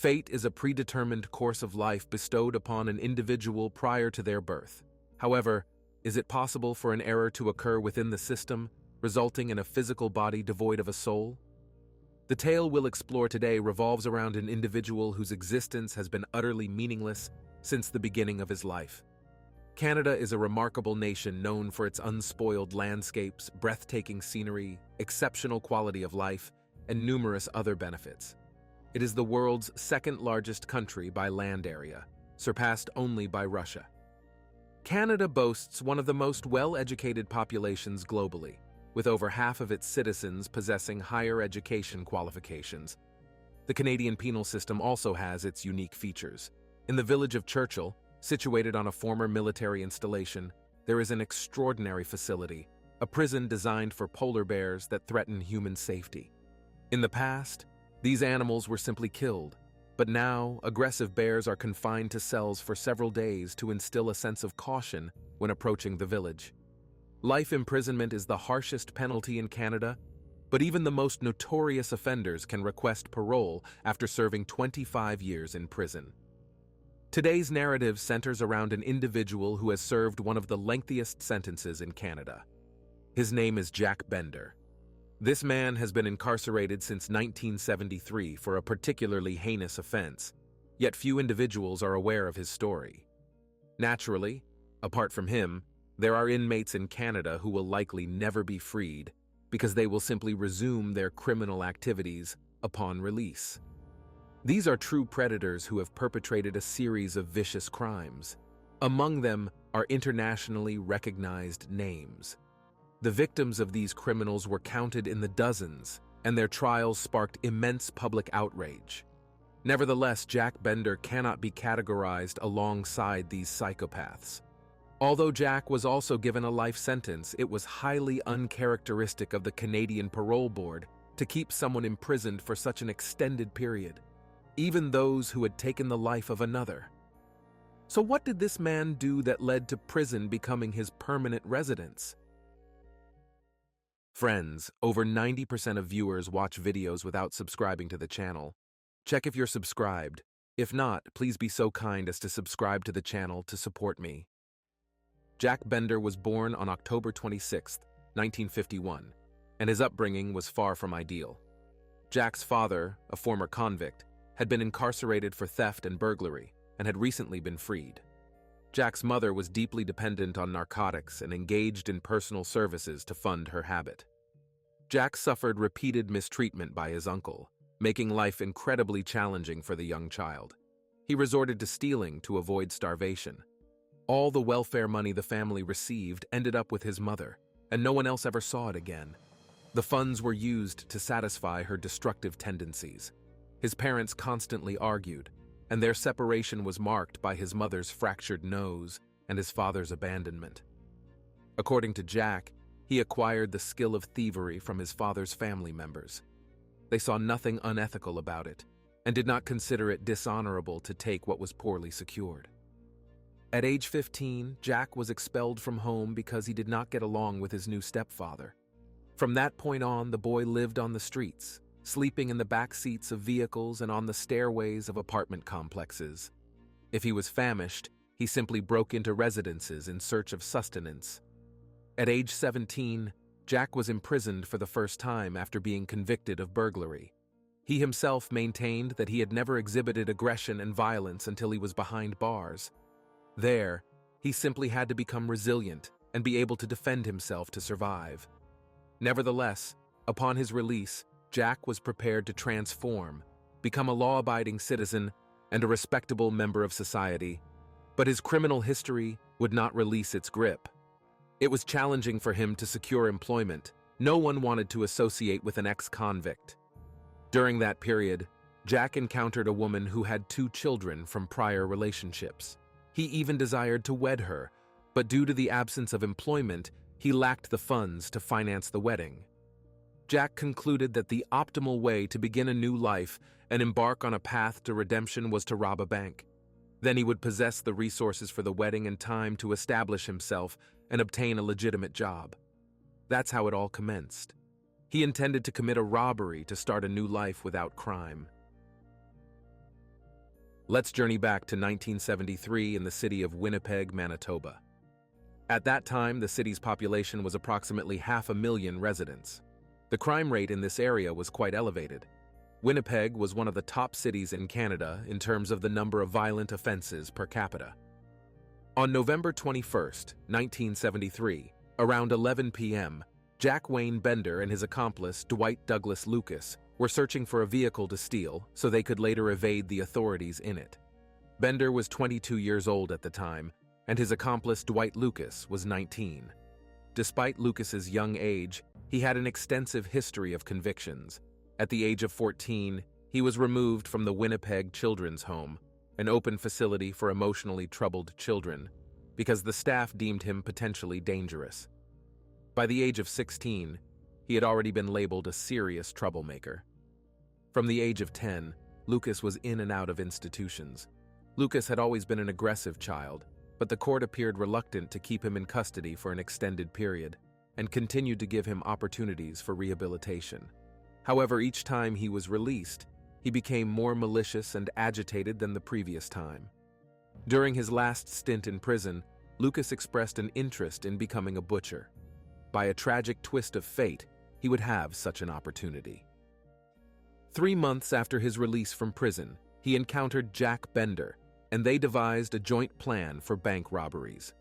Fate is a predetermined course of life bestowed upon an individual prior to their birth. However, is it possible for an error to occur within the system, resulting in a physical body devoid of a soul? The tale we'll explore today revolves around an individual whose existence has been utterly meaningless since the beginning of his life. Canada is a remarkable nation known for its unspoiled landscapes, breathtaking scenery, exceptional quality of life, and numerous other benefits. It is the world's second-largest country by land area, surpassed only by Russia. Canada boasts one of the most well-educated populations globally, with over half of its citizens possessing higher education qualifications. The Canadian penal system also has its unique features. In the village of Churchill, situated on a former military installation, there is an extraordinary facility, a prison designed for polar bears that threaten human safety. In the past, these animals were simply killed, but now aggressive bears are confined to cells for several days to instill a sense of caution when approaching the village. Life imprisonment is the harshest penalty in Canada, but even the most notorious offenders can request parole after serving 25 years in prison. Today's narrative centers around an individual who has served one of the lengthiest sentences in Canada. His name is Jack Bender. This man has been incarcerated since 1973 for a particularly heinous offense, yet few individuals are aware of his story. Naturally, apart from him, there are inmates in Canada who will likely never be freed because they will simply resume their criminal activities upon release. These are true predators who have perpetrated a series of vicious crimes. Among them are internationally recognized names. The victims of these criminals were counted in the dozens, and their trials sparked immense public outrage. Nevertheless, Jack Bender cannot be categorized alongside these psychopaths. Although Jack was also given a life sentence, it was highly uncharacteristic of the Canadian Parole Board to keep someone imprisoned for such an extended period, even those who had taken the life of another. So what did this man do that led to prison becoming his permanent residence? Friends, over 90% of viewers watch videos without subscribing to the channel. Check if you're subscribed. If not, please be so kind as to subscribe to the channel to support me. Jack Bender was born on October 26, 1951, and his upbringing was far from ideal. Jack's father, a former convict, had been incarcerated for theft and burglary and had recently been freed. Jack's mother was deeply dependent on narcotics and engaged in personal services to fund her habit. Jack suffered repeated mistreatment by his uncle, making life incredibly challenging for the young child. He resorted to stealing to avoid starvation. All the welfare money the family received ended up with his mother, and no one else ever saw it again. The funds were used to satisfy her destructive tendencies. His parents constantly argued, and their separation was marked by his mother's fractured nose and his father's abandonment. According to Jack, he acquired the skill of thievery from his father's family members. They saw nothing unethical about it, and did not consider it dishonorable to take what was poorly secured. At age 15, Jack was expelled from home because he did not get along with his new stepfather. From that point on, the boy lived on the streets, sleeping in the back seats of vehicles and on the stairways of apartment complexes. If he was famished, he simply broke into residences in search of sustenance. At age 17, Jack was imprisoned for the first time after being convicted of burglary. He himself maintained that he had never exhibited aggression and violence until he was behind bars. There, he simply had to become resilient and be able to defend himself to survive. Nevertheless, upon his release, Jack was prepared to transform, become a law-abiding citizen and a respectable member of society. But his criminal history would not release its grip. It was challenging for him to secure employment. No one wanted to associate with an ex-convict. During that period, Jack encountered a woman who had 2 children from prior relationships. He even desired to wed her, but due to the absence of employment, he lacked the funds to finance the wedding. Jack concluded that the optimal way to begin a new life and embark on a path to redemption was to rob a bank. Then he would possess the resources for the wedding and time to establish himself and obtain a legitimate job. That's how it all commenced. He intended to commit a robbery to start a new life without crime. Let's journey back to 1973 in the city of Winnipeg, Manitoba. At that time, the city's population was approximately 500,000 residents. The crime rate in this area was quite elevated. Winnipeg was one of the top cities in Canada in terms of the number of violent offenses per capita. On November 21, 1973, around 11 p.m., Jack Wayne Bender and his accomplice Dwight Douglas Lucas were searching for a vehicle to steal so they could later evade the authorities in it. Bender was 22 years old at the time, and his accomplice Dwight Lucas was 19. Despite Lucas's young age, he had an extensive history of convictions. At the age of 14, he was removed from the Winnipeg Children's Home, an open facility for emotionally troubled children, because the staff deemed him potentially dangerous. By the age of 16, he had already been labeled a serious troublemaker. From the age of 10, Lucas was in and out of institutions. Lucas had always been an aggressive child, but the court appeared reluctant to keep him in custody for an extended period and continued to give him opportunities for rehabilitation. However, each time he was released, he became more malicious and agitated than the previous time. During his last stint in prison, Lucas expressed an interest in becoming a butcher. By a tragic twist of fate, he would have such an opportunity. 3 months after his release from prison, he encountered Jack Bender, and they devised a joint plan for bank robberies.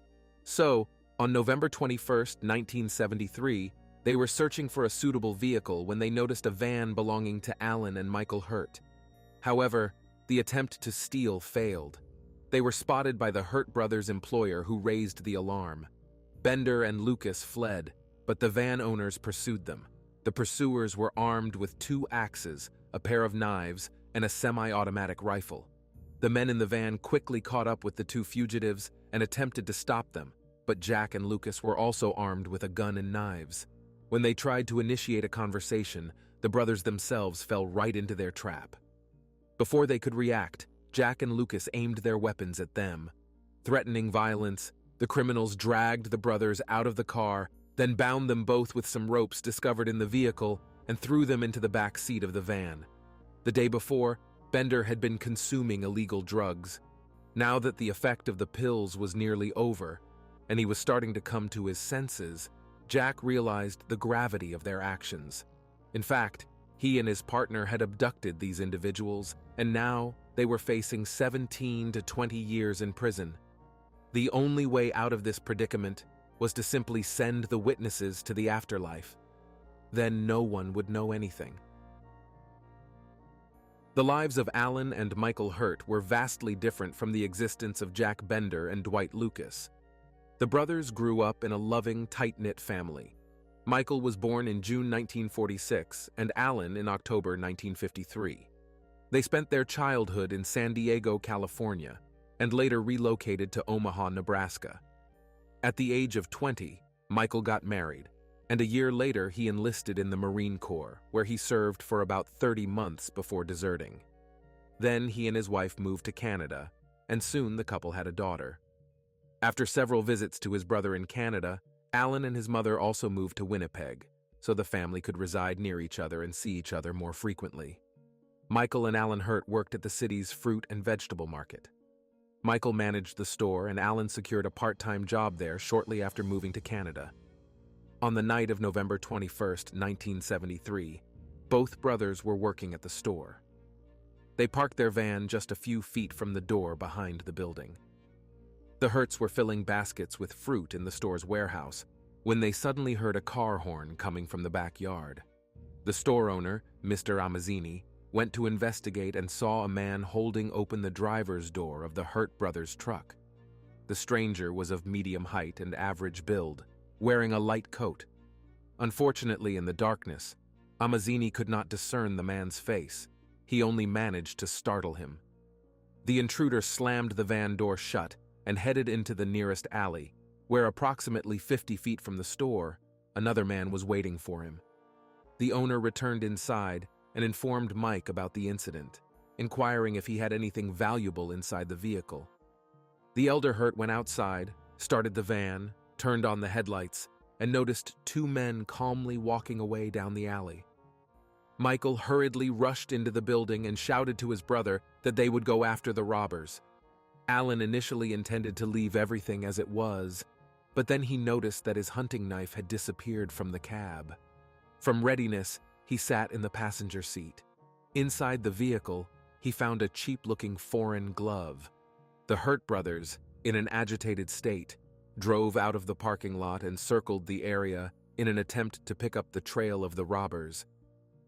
So, on November 21, 1973, they were searching for a suitable vehicle when they noticed a van belonging to Alan and Michael Hurt. However, the attempt to steal failed. They were spotted by the Hurt brothers' employer, who raised the alarm. Bender and Lucas fled, but the van owners pursued them. The pursuers were armed with 2 axes, a pair of knives, and a semi-automatic rifle. The men in the van quickly caught up with the 2 fugitives and attempted to stop them, but Jack and Lucas were also armed with a gun and knives. When they tried to initiate a conversation, the brothers themselves fell right into their trap. Before they could react, Jack and Lucas aimed their weapons at them. Threatening violence, the criminals dragged the brothers out of the car, then bound them both with some ropes discovered in the vehicle and threw them into the back seat of the van. The day before, Bender had been consuming illegal drugs. Now that the effect of the pills was nearly over, and he was starting to come to his senses, Jack realized the gravity of their actions. In fact, he and his partner had abducted these individuals, and now they were facing 17 to 20 years in prison. The only way out of this predicament was to simply send the witnesses to the afterlife. Then no one would know anything. The lives of Alan and Michael Hurt were vastly different from the existence of Jack Bender and Dwight Lucas. The brothers grew up in a loving, tight-knit family. Michael was born in June 1946 and Alan in October 1953. They spent their childhood in San Diego, California, and later relocated to Omaha, Nebraska. At the age of 20, Michael got married, and a year later he enlisted in the Marine Corps, where he served for about 30 months before deserting. Then he and his wife moved to Canada, and soon the couple had a daughter. After several visits to his brother in Canada, Alan and his mother also moved to Winnipeg, so the family could reside near each other and see each other more frequently. Michael and Alan Hurt worked at the city's fruit and vegetable market. Michael managed the store, and Alan secured a part-time job there shortly after moving to Canada. On the night of November 21, 1973, both brothers were working at the store. They parked their van just a few feet from the door behind the building. The Hurts were filling baskets with fruit in the store's warehouse when they suddenly heard a car horn coming from the backyard. The store owner, Mr. Amazzini, went to investigate and saw a man holding open the driver's door of the Hurt brothers' truck. The stranger was of medium height and average build, wearing a light coat. Unfortunately, in the darkness, Amazzini could not discern the man's face. He only managed to startle him. The intruder slammed the van door shut and headed into the nearest alley, where approximately 50 feet from the store, another man was waiting for him. The owner returned inside and informed Mike about the incident, inquiring if he had anything valuable inside the vehicle. The elder Hurt went outside, started the van, turned on the headlights, and noticed 2 men calmly walking away down the alley. Michael hurriedly rushed into the building and shouted to his brother that they would go after the robbers. Alan initially intended to leave everything as it was, but then he noticed that his hunting knife had disappeared from the cab. From readiness, he sat in the passenger seat. Inside the vehicle, he found a cheap-looking foreign glove. The Hurt brothers, in an agitated state, drove out of the parking lot and circled the area in an attempt to pick up the trail of the robbers.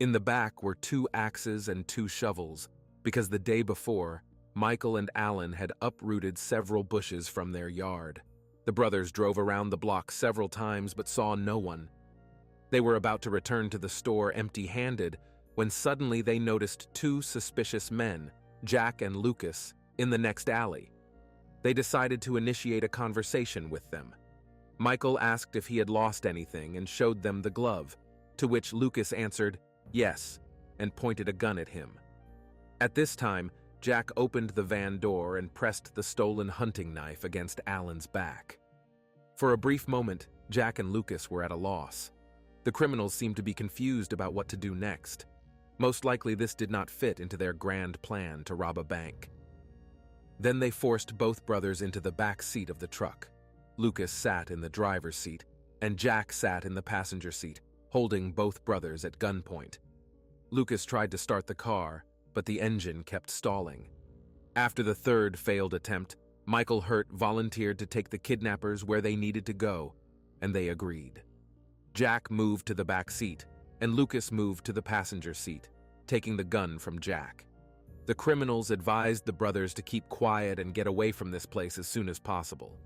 In the back were 2 axes and 2 shovels, because the day before, Michael and Alan had uprooted several bushes from their yard. The brothers drove around the block several times but saw no one. They were about to return to the store empty-handed when suddenly they noticed 2 suspicious men, Jack and Lucas, in the next alley. They decided to initiate a conversation with them. Michael asked if he had lost anything and showed them the glove, to which Lucas answered, "Yes," and pointed a gun at him. At this time, Jack opened the van door and pressed the stolen hunting knife against Alan's back. For a brief moment, Jack and Lucas were at a loss. The criminals seemed to be confused about what to do next. Most likely this did not fit into their grand plan to rob a bank. Then they forced both brothers into the back seat of the truck. Lucas sat in the driver's seat, and Jack sat in the passenger seat, holding both brothers at gunpoint. Lucas tried to start the car, but the engine kept stalling. After the third failed attempt, Michael Hurt volunteered to take the kidnappers where they needed to go, and they agreed. Jack moved to the back seat, and Lucas moved to the passenger seat, taking the gun from Jack. The criminals advised the brothers to keep quiet and get away from this place as soon as possible.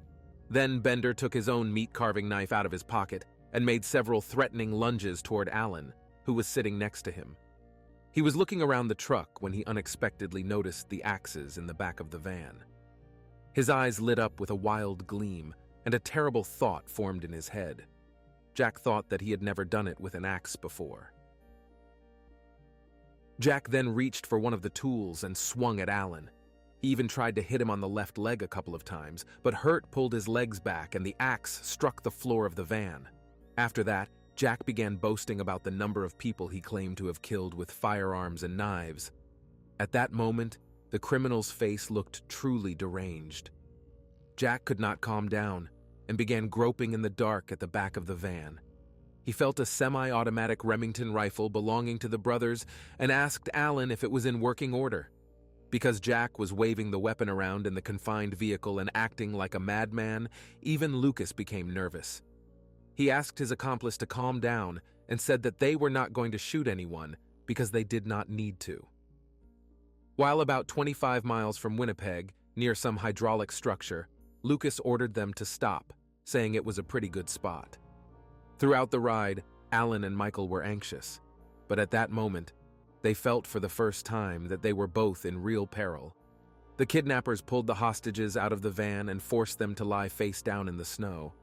Then Bender took his own meat-carving knife out of his pocket and made several threatening lunges toward Alan, who was sitting next to him. He was looking around the truck when he unexpectedly noticed the axes in the back of the van. His eyes lit up with a wild gleam, and a terrible thought formed in his head. Jack thought that he had never done it with an axe before. Jack then reached for one of the tools and swung at Alan. He even tried to hit him on the left leg a couple of times, but Hurt pulled his legs back and the axe struck the floor of the van. After that, Jack began boasting about the number of people he claimed to have killed with firearms and knives. At that moment, the criminal's face looked truly deranged. Jack could not calm down and began groping in the dark at the back of the van. He felt a semi-automatic Remington rifle belonging to the brothers and asked Alan if it was in working order. Because Jack was waving the weapon around in the confined vehicle and acting like a madman, even Lucas became nervous. He asked his accomplice to calm down and said that they were not going to shoot anyone because they did not need to. While about 25 miles from Winnipeg, near some hydraulic structure, Lucas ordered them to stop, saying it was a pretty good spot. Throughout the ride, Alan and Michael were anxious, but at that moment, they felt for the first time that they were both in real peril. The kidnappers pulled the hostages out of the van and forced them to lie face down in the snow.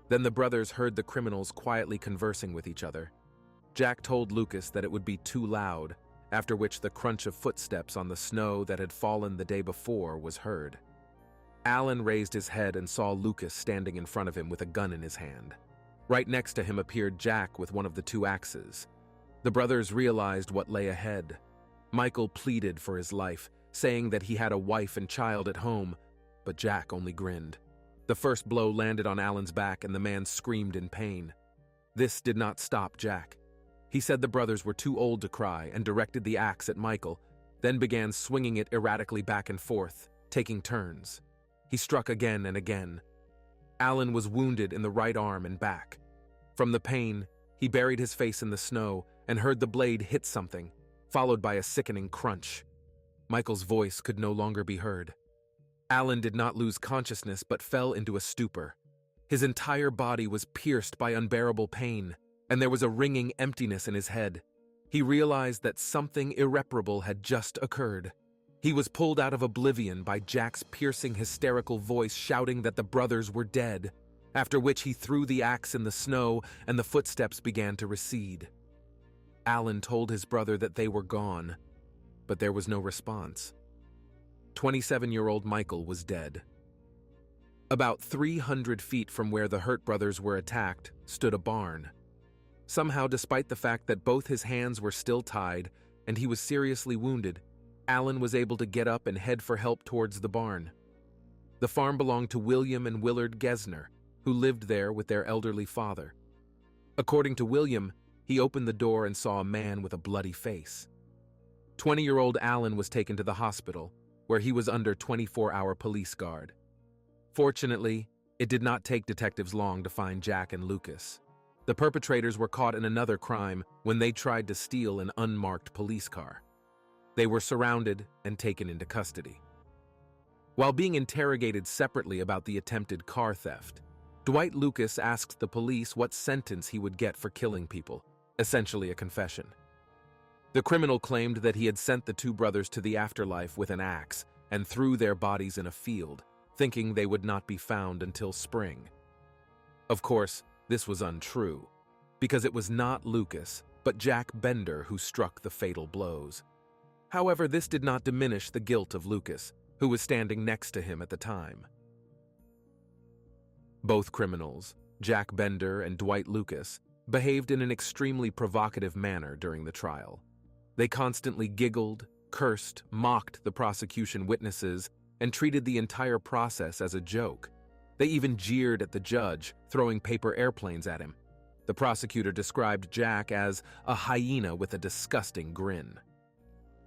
Then the brothers heard the criminals quietly conversing with each other. Jack told Lucas that it would be too loud, after which the crunch of footsteps on the snow that had fallen the day before was heard. Alan raised his head and saw Lucas standing in front of him with a gun in his hand. Right next to him appeared Jack with one of the 2 axes. The brothers realized what lay ahead. Michael pleaded for his life, saying that he had a wife and child at home, but Jack only grinned. The first blow landed on Alan's back and the man screamed in pain. This did not stop Jack. He said the brothers were too old to cry and directed the axe at Michael, then began swinging it erratically back and forth, taking turns. He struck again and again. Alan was wounded in the right arm and back. From the pain, he buried his face in the snow and heard the blade hit something, followed by a sickening crunch. Michael's voice could no longer be heard. Alan did not lose consciousness but fell into a stupor. His entire body was pierced by unbearable pain, and there was a ringing emptiness in his head. He realized that something irreparable had just occurred. He was pulled out of oblivion by Jack's piercing, hysterical voice shouting that the brothers were dead, after which he threw the axe in the snow and the footsteps began to recede. Alan told his brother that they were gone, but there was no response. 27-year-old Michael was dead. About 300 feet from where the Hurt brothers were attacked stood a barn. Somehow, despite the fact that both his hands were still tied and he was seriously wounded, Alan was able to get up and head for help towards the barn. The farm belonged to William and Willard Gesner, who lived there with their elderly father. According to William, he opened the door and saw a man with a bloody face. 20-year-old Alan was taken to the hospital, where he was under 24-hour police guard. Fortunately, it did not take detectives long to find Jack and Lucas. The perpetrators were caught in another crime when they tried to steal an unmarked police car. They were surrounded and taken into custody. While being interrogated separately about the attempted car theft, Dwight Lucas asked the police what sentence he would get for killing people, essentially a confession. The criminal claimed that he had sent the two brothers to the afterlife with an axe and threw their bodies in a field, thinking they would not be found until spring. Of course, this was untrue, because it was not Lucas, but Jack Bender who struck the fatal blows. However, this did not diminish the guilt of Lucas, who was standing next to him at the time. Both criminals, Jack Bender and Dwight Lucas, behaved in an extremely provocative manner during the trial. They constantly giggled, cursed, mocked the prosecution witnesses, and treated the entire process as a joke. They even jeered at the judge, throwing paper airplanes at him. The prosecutor described Jack as a hyena with a disgusting grin.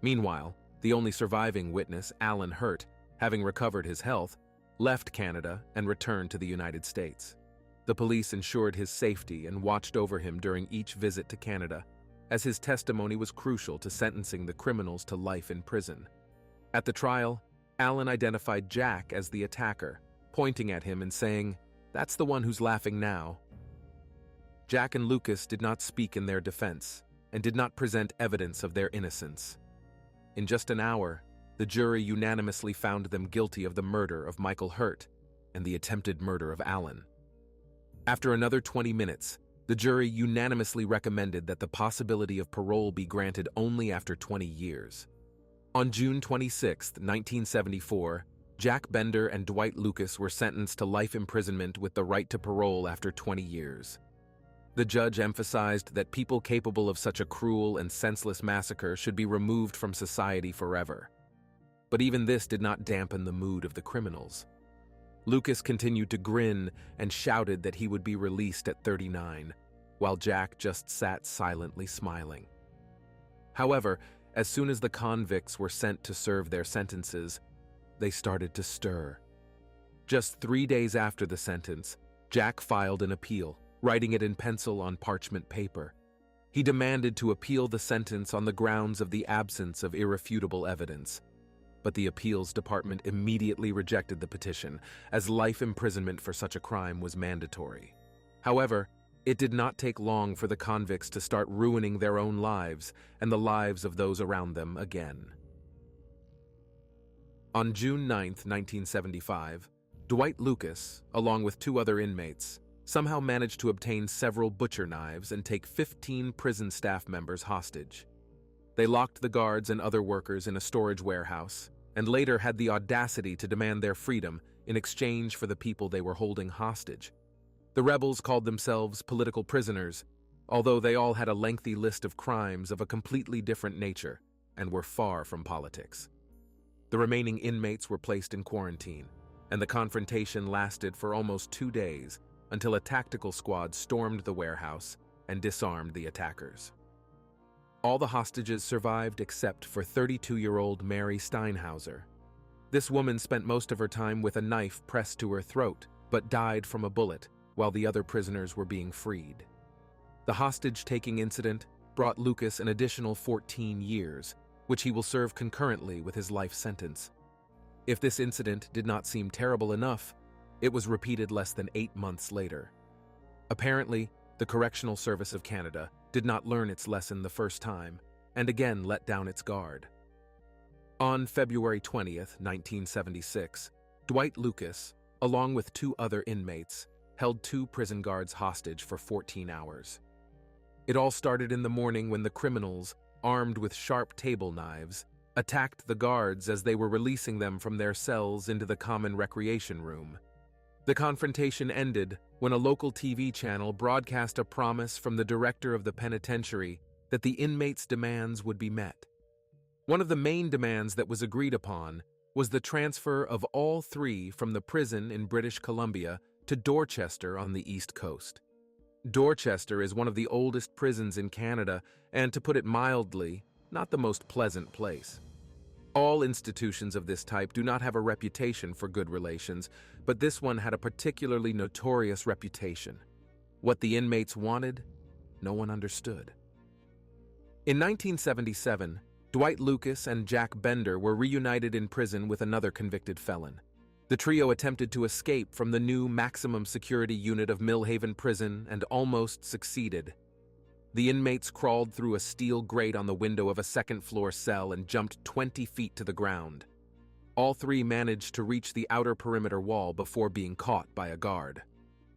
Meanwhile, the only surviving witness, Alan Hurt, having recovered his health, left Canada and returned to the United States. The police ensured his safety and watched over him during each visit to Canada, as his testimony was crucial to sentencing the criminals to life in prison. At the trial, Alan identified Jack as the attacker, pointing at him and saying, "That's the one who's laughing now." Jack and Lucas did not speak in their defense and did not present evidence of their innocence. In just an hour, the jury unanimously found them guilty of the murder of Michael Hurt and the attempted murder of Alan. After another 20 minutes, the jury unanimously recommended that the possibility of parole be granted only after 20 years. On June 26, 1974, Jack Bender and Dwight Lucas were sentenced to life imprisonment with the right to parole after 20 years. The judge emphasized that people capable of such a cruel and senseless massacre should be removed from society forever. But even this did not dampen the mood of the criminals. Lucas continued to grin and shouted that he would be released at 39, while Jack just sat silently smiling. However, as soon as the convicts were sent to serve their sentences, they started to stir. Just 3 days after the sentence, Jack filed an appeal, writing it in pencil on parchment paper. He demanded to appeal the sentence on the grounds of the absence of irrefutable evidence. But the appeals department immediately rejected the petition, as life imprisonment for such a crime was mandatory. However, it did not take long for the convicts to start ruining their own lives and the lives of those around them again. On June 9, 1975, Dwight Lucas, along with 2 other inmates, somehow managed to obtain several butcher knives and take 15 prison staff members hostage. They locked the guards and other workers in a storage warehouse, and later had the audacity to demand their freedom in exchange for the people they were holding hostage. The rebels called themselves political prisoners, although they all had a lengthy list of crimes of a completely different nature and were far from politics. The remaining inmates were placed in quarantine, and the confrontation lasted for almost 2 days until a tactical squad stormed the warehouse and disarmed the attackers. All the hostages survived except for 32-year-old Mary Steinhauser. This woman spent most of her time with a knife pressed to her throat, but died from a bullet while the other prisoners were being freed. The hostage-taking incident brought Lucas an additional 14 years, which he will serve concurrently with his life sentence. If this incident did not seem terrible enough, it was repeated less than 8 months later. Apparently, the Correctional Service of Canada did not learn its lesson the first time, and again let down its guard. On February 20th, 1976, Dwight Lucas, along with 2 other inmates, held 2 prison guards hostage for 14 hours. It all started in the morning when the criminals, armed with sharp table knives, attacked the guards as they were releasing them from their cells into the common recreation room. The confrontation ended when a local TV channel broadcast a promise from the director of the penitentiary that the inmates' demands would be met. One of the main demands that was agreed upon was the transfer of all three from the prison in British Columbia to Dorchester on the East Coast. Dorchester is one of the oldest prisons in Canada and, to put it mildly, not the most pleasant place. All institutions of this type do not have a reputation for good relations, but this one had a particularly notorious reputation. What the inmates wanted, no one understood. In 1977, Dwight Lucas and Jack Bender were reunited in prison with another convicted felon. The trio attempted to escape from the new maximum security unit of Millhaven Prison and almost succeeded. The inmates crawled through a steel grate on the window of a second-floor cell and jumped 20 feet to the ground. All three managed to reach the outer perimeter wall before being caught by a guard.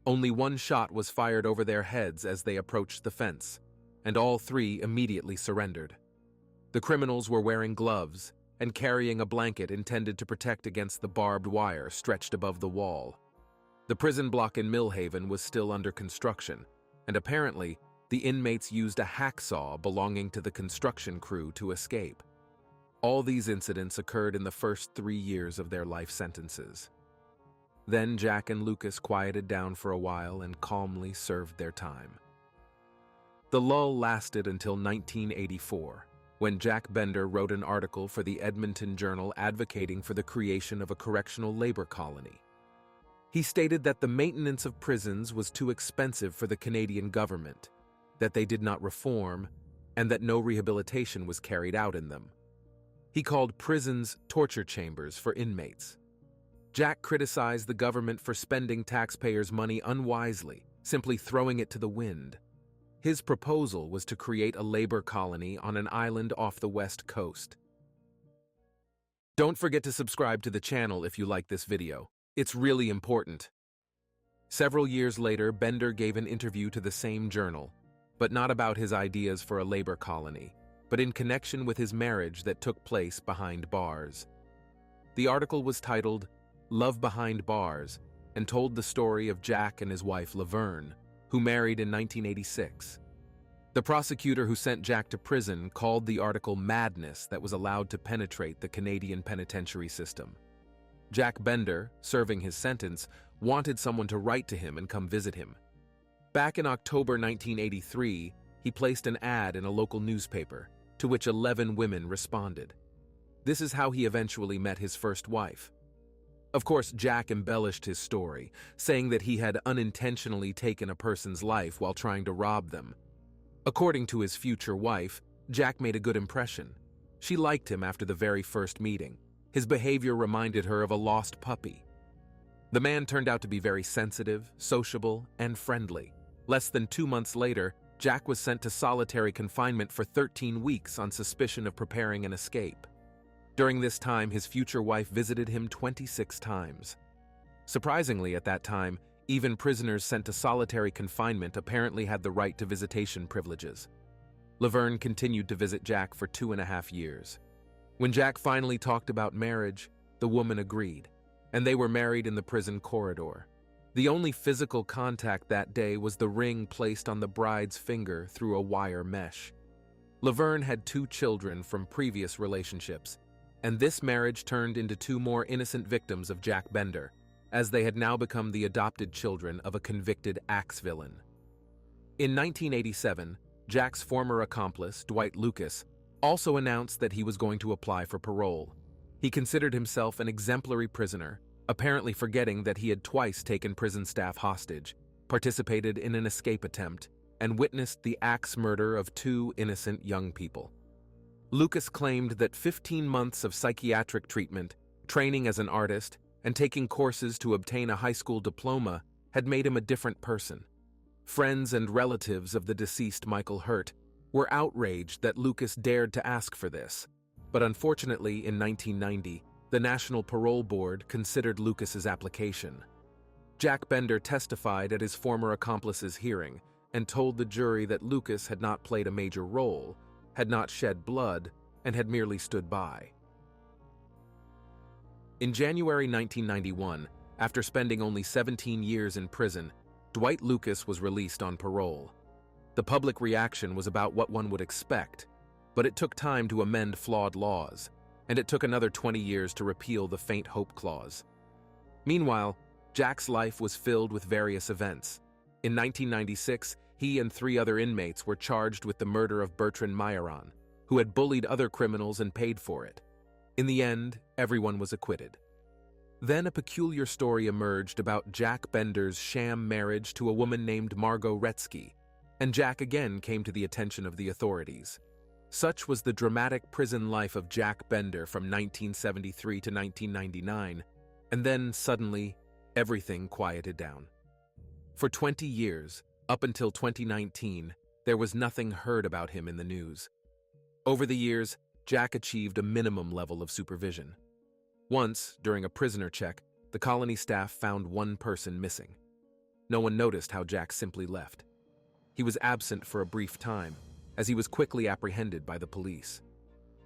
Only one shot was fired over their heads as they approached the fence, and all three immediately surrendered. The criminals were wearing gloves and carrying a blanket intended to protect against the barbed wire stretched above the wall. The prison block in Millhaven was still under construction, and apparently, the inmates used a hacksaw belonging to the construction crew to escape. All these incidents occurred in the first 3 years of their life sentences. Then Jack and Lucas quieted down for a while and calmly served their time. The lull lasted until 1984, when Jack Bender wrote an article for the Edmonton Journal advocating for the creation of a correctional labor colony. He stated that the maintenance of prisons was too expensive for the Canadian government, that they did not reform, and that no rehabilitation was carried out in them. He called prisons torture chambers for inmates. Jack criticized the government for spending taxpayers' money unwisely, simply throwing it to the wind. His proposal was to create a labor colony on an island off the west coast. Don't forget to subscribe to the channel if you like this video. It's really important. Several years later, Bender gave an interview to the same journal, but not about his ideas for a labor colony, but in connection with his marriage that took place behind bars. The article was titled, "Love Behind Bars," and told the story of Jack and his wife Laverne, who married in 1986. The prosecutor who sent Jack to prison called the article madness that was allowed to penetrate the Canadian penitentiary system. Jack Bender, serving his sentence, wanted someone to write to him and come visit him. Back in October 1983, he placed an ad in a local newspaper, to which 11 women responded. This is how he eventually met his first wife. Of course, Jack embellished his story, saying that he had unintentionally taken a person's life while trying to rob them. According to his future wife, Jack made a good impression. She liked him after the very first meeting. His behavior reminded her of a lost puppy. The man turned out to be very sensitive, sociable, and friendly. Less than 2 months later, Jack was sent to solitary confinement for 13 weeks on suspicion of preparing an escape. During this time, his future wife visited him 26 times. Surprisingly, at that time, even prisoners sent to solitary confinement apparently had the right to visitation privileges. Laverne continued to visit Jack for 2.5 years. When Jack finally talked about marriage, the woman agreed, and they were married in the prison corridor. The only physical contact that day was the ring placed on the bride's finger through a wire mesh. Laverne had 2 children from previous relationships, and this marriage turned into 2 more innocent victims of Jack Bender, as they had now become the adopted children of a convicted axe villain. In 1987, Jack's former accomplice, Dwight Lucas, also announced that he was going to apply for parole. He considered himself an exemplary prisoner, apparently forgetting that he had twice taken prison staff hostage, participated in an escape attempt, and witnessed the axe murder of 2 innocent young people. Lucas claimed that 15 months of psychiatric treatment, training as an artist, and taking courses to obtain a high school diploma had made him a different person. Friends and relatives of the deceased Michael Hurt were outraged that Lucas dared to ask for this, but unfortunately in 1990, the National Parole Board considered Lucas's application. Jack Bender testified at his former accomplice's hearing and told the jury that Lucas had not played a major role, had not shed blood, and had merely stood by. In January 1991, After spending only 17 years in prison, Dwight Lucas was released on parole. The public reaction was about what one would expect, but it took time to amend flawed laws, and it took another 20 years to repeal the faint hope clause. Meanwhile, Jack's life was filled with various events. In 1996, he and 3 other inmates were charged with the murder of Bertrand Mayeron, who had bullied other criminals and paid for it. In the end, everyone was acquitted. Then a peculiar story emerged about Jack Bender's sham marriage to a woman named Margot Retzky, and Jack again came to the attention of the authorities. Such was the dramatic prison life of Jack Bender from 1973 to 1999, and then suddenly, everything quieted down. For 20 years, up until 2019, there was nothing heard about him in the news. Over the years, Jack achieved a minimum level of supervision. Once, during a prisoner check, the colony staff found one person missing. No one noticed how Jack simply left. He was absent for a brief time, as he was quickly apprehended by the police.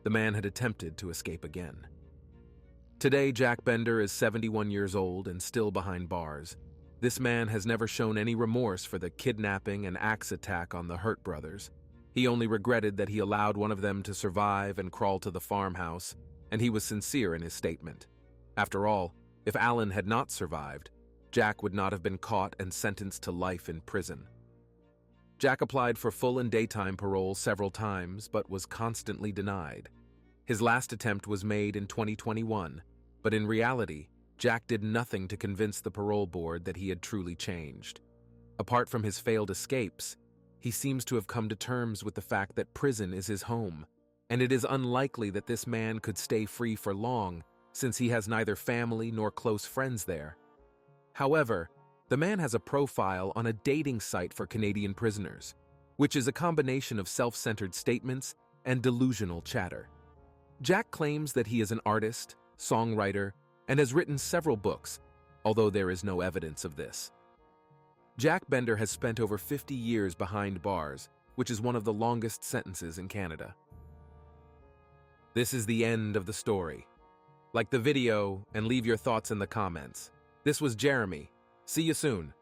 The man had attempted to escape again. Today, Jack Bender is 71 years old and still behind bars. This man has never shown any remorse for the kidnapping and axe attack on the Hurt brothers. He only regretted that he allowed one of them to survive and crawl to the farmhouse, and he was sincere in his statement. After all, if Alan had not survived, Jack would not have been caught and sentenced to life in prison. Jack applied for full and daytime parole several times, but was constantly denied. His last attempt was made in 2021, but in reality, Jack did nothing to convince the parole board that he had truly changed. Apart from his failed escapes, he seems to have come to terms with the fact that prison is his home, and it is unlikely that this man could stay free for long, since he has neither family nor close friends there. However, the man has a profile on a dating site for Canadian prisoners, which is a combination of self-centered statements and delusional chatter. Jack claims that he is an artist, songwriter, and has written several books, although there is no evidence of this. Jack Bender has spent over 50 years behind bars, which is one of the longest sentences in Canada. This is the end of the story. Like the video and leave your thoughts in the comments. This was Jeremy. See you soon.